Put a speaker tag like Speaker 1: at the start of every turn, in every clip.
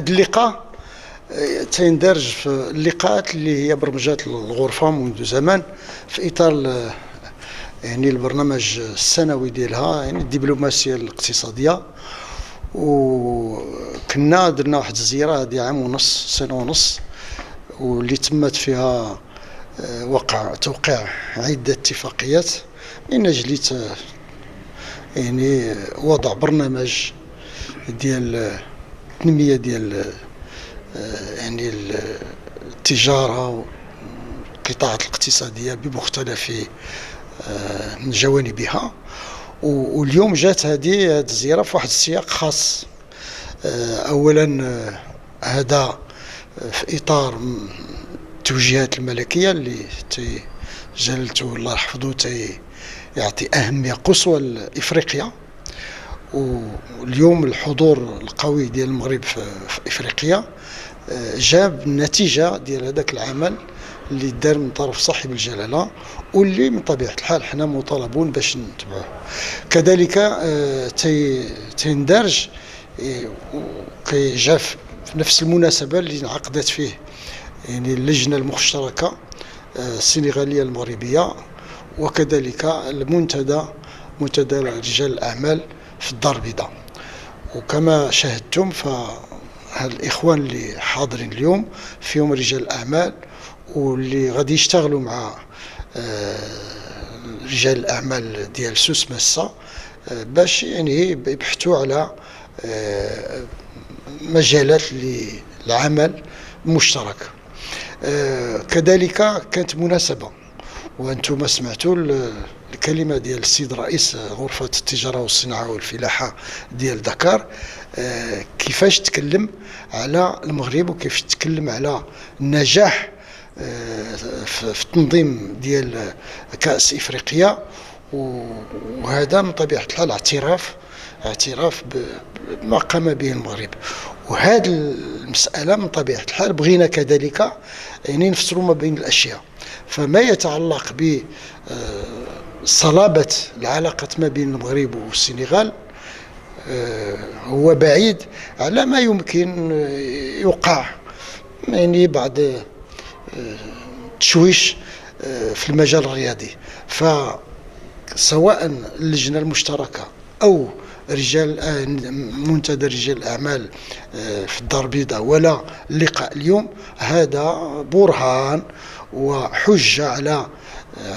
Speaker 1: هذا اللقاء تندرج في اللقاءات اللي هي برمجات الغرفة منذ زمان في إطار يعني البرنامج السنوي ديالها، يعني الدبلوماسية الاقتصادية. وكنا درنا واحد الزيارة هذه عام ونص، سنة ونص، واللي تمت فيها توقيع عدة اتفاقيات من أجل يعني وضع برنامج ديال التنمية ديال يعني التجارة والقطاعات الاقتصادية بمختلف من جوانبها. واليوم جات هذه الزيارة في واحد السياق خاص. أولا هذا في إطار التوجيهات الملكية اللي جلالته الله يحفظه يعطي أهمية قصوى لإفريقيا. واليوم الحضور القوي ديال المغرب في إفريقيا جاب النتيجة ديال هذاك العمل اللي دار من طرف صاحب الجلالة، واللي من طبيعة الحال حنا مطالبون باش نتبعوه. كذلك تندرج كيجا في نفس المناسبة اللي انعقدت فيه يعني اللجنة المشتركة السنغالية المغربية، وكذلك منتدى رجال الأعمال في الدار البيضاء. وكما شاهدتم فالإخوان اللي حاضرين اليوم فيهم رجال الأعمال، واللي غادي يشتغلوا مع رجال الأعمال ديال سوس ماسا باش يعني يبحثوا على مجالات للعمل المشترك. كذلك كانت مناسبة، وأنتم سمعتوا الكلمة ديال السيد رئيس غرفة التجارة والصناعة والفلاحة ديال دكار، كيفاش تكلم على المغرب وكيفاش تكلم على النجاح في التنظيم ديال كأس إفريقيا. وهذا من طبيعة الحال اعتراف بما قام به المغرب. وهذه المسألة من طبيعة الحال بغينا كذلك يعني نفسروا ما بين الأشياء. فما يتعلق بصلابة العلاقة ما بين المغرب والسنغال هو بعيد على ما يمكن يوقع يعني بعض تشويش في المجال الرياضي. فسواء اللجنة المشتركة أو منتدى رجال الأعمال في الدار البيضاء ولا اللقاء اليوم، هذا برهان وحجة على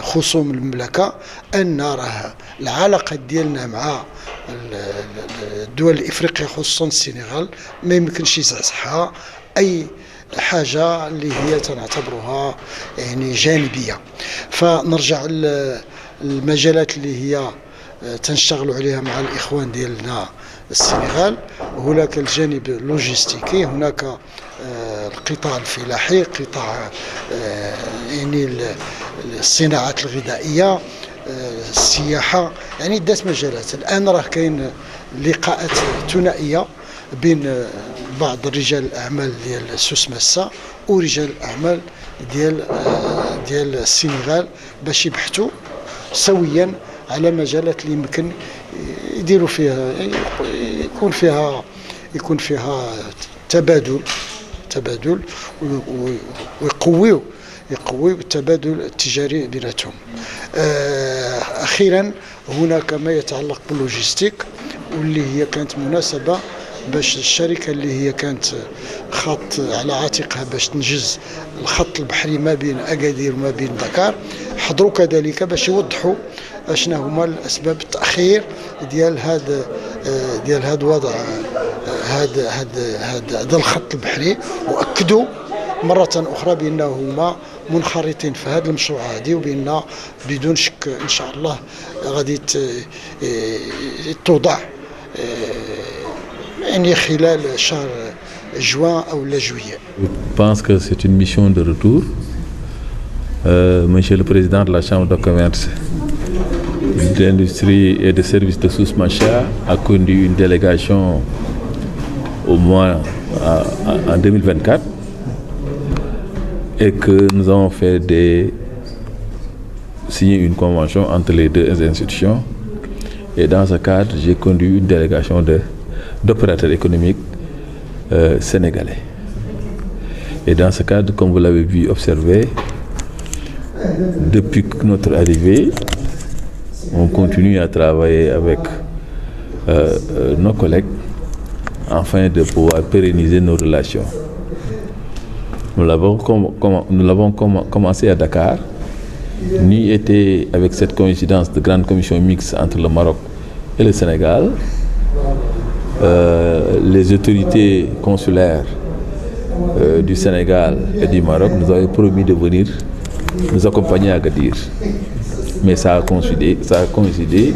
Speaker 1: خصوم المملكة أن راه العلاقة ديالنا مع الدول الإفريقية خصوصا السنغال ما يمكنش يزعزعها أي حاجة اللي هي تنعتبرها يعني جانبية. فنرجع المجالات اللي هي تنشتغلوا عليها مع الإخوان ديالنا السنغال. هناك الجانب اللوجستيكي، هناك القطاع الفلاحي، قطاع يعني الصناعات الغذائية، السياحة، يعني عدة مجالات. الآن راه كاين لقاءات ثنائية بين بعض رجال الأعمال ديال سوس ماسا ورجال الأعمال ديال السنغال باش يبحثوا سويا على مجالات اللي يمكن يديروا فيها يكون فيها تبادل ويقويوا التبادل التجاري بيناتهم. أخيرا هناك ما يتعلق باللوجستيك، واللي هي كانت مناسبة باش الشركة اللي هي كانت خط على عاتقها باش تنجز الخط البحري ما بين أكادير وما بين دكار حضروا كذلك باش يوضحوا اشنا هما الاسباب التاخير ديال هذا وضع هذا الخط البحري، واكدوا مره اخرى بانه هما منخرطين في هذا المشروع هذه، وبان بدون شك ان شاء الله غادي توضع يعني خلال شهر juin ou la juillet.
Speaker 2: Je pense que c'est une mission de retour. Monsieur le Président de la Chambre de commerce, d'industrie et de services de Souss Macha a conduit une délégation au mois en 2024 et que nous avons signé une convention entre les deux institutions. Et dans ce cadre, j'ai conduit une délégation d'opérateurs économiques sénégalais. Et dans ce cadre, comme vous l'avez vu observer, depuis notre arrivée, on continue à travailler avec nos collègues afin de pouvoir pérenniser nos relations. Nous l'avons commencé à Dakar, ni été avec cette coïncidence de grande commission mixte entre le Maroc et le Sénégal. Les autorités consulaires du Sénégal et du Maroc nous avaient promis de venir nous accompagner à Agadir. Mais ça a coïncidé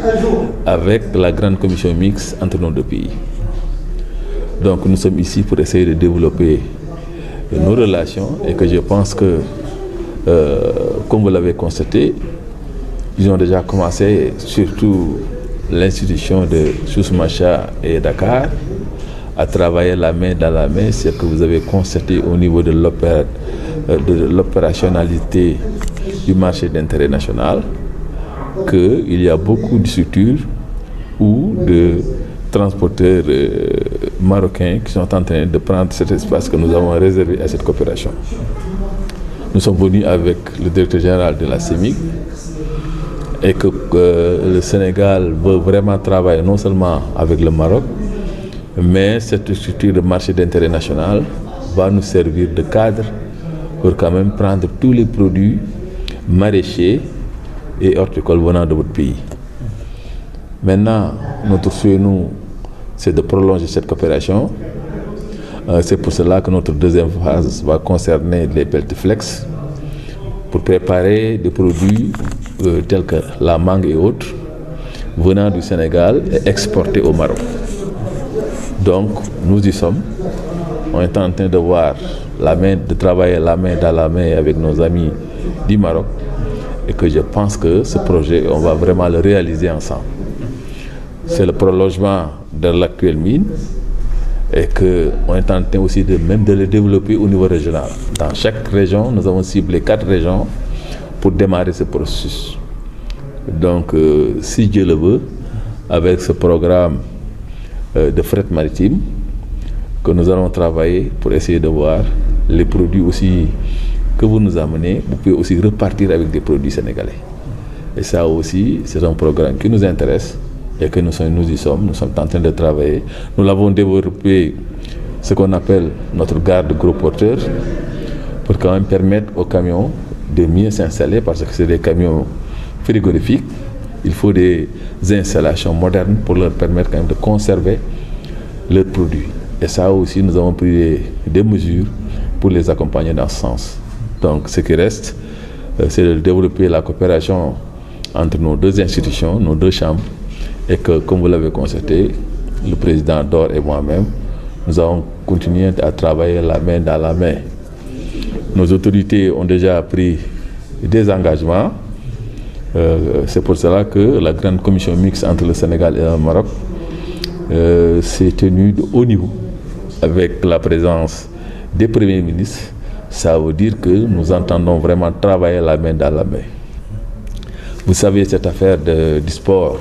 Speaker 2: avec la grande commission mixte entre nos deux pays. Donc nous sommes ici pour essayer de développer nos relations et que je pense que, comme vous l'avez constaté, ils ont déjà commencé, surtout l'institution de Souss-Macha et Dakar, à travailler la main dans la main, ce que vous avez constaté au niveau de l'opérationnalité du marché d'intérêt national, qu'il y a beaucoup de structures ou de transporteurs marocains qui sont en train de prendre cet espace que nous avons réservé à cette coopération. Nous sommes venus avec le directeur général de la CEMIC et que le Sénégal veut vraiment travailler non seulement avec le Maroc, mais cette structure de marché d'intérêt national va nous servir de cadre pour quand même prendre tous les produits maraîchers et horticoles venant de votre pays. Maintenant, notre souhait, nous, c'est de prolonger cette coopération. C'est pour cela que notre deuxième phase va concerner les peltiflex pour préparer des produits tels que la mangue et autres venant du Sénégal et exportés au Maroc. Donc, nous y sommes. On est en train de travailler la main dans la main avec nos amis du Maroc et que je pense que ce projet, on va vraiment le réaliser ensemble. C'est le prolongement de l'actuelle mine et qu'on est en train aussi de le développer au niveau régional. Dans chaque région, nous avons ciblé 4 régions pour démarrer ce processus. Donc, si Dieu le veut, avec ce programme de fret maritime, que nous allons travailler pour essayer de voir les produits aussi que vous nous amenez, vous pouvez aussi repartir avec des produits sénégalais. Et ça aussi, c'est un programme qui nous intéresse et que nous y sommes en train de travailler. Nous l'avons développé, ce qu'on appelle notre garde gros porteurs, pour quand même permettre aux camions de mieux s'installer, parce que c'est des camions frigorifiques. Il faut des installations modernes pour leur permettre quand même de conserver leurs produits. Et ça aussi, nous avons pris des mesures pour les accompagner dans ce sens. Donc, ce qui reste, c'est de développer la coopération entre nos deux institutions, nos deux chambres, et que, comme vous l'avez constaté, le président Dor et moi-même, nous avons continué à travailler la main dans la main. Nos autorités ont déjà pris des engagements. C'est pour cela que la grande commission mixte entre le Sénégal et le Maroc s'est tenue de haut niveau avec la présence des premiers ministres. Ça veut dire que nous entendons vraiment travailler la main dans la main. Vous savez, cette affaire du sport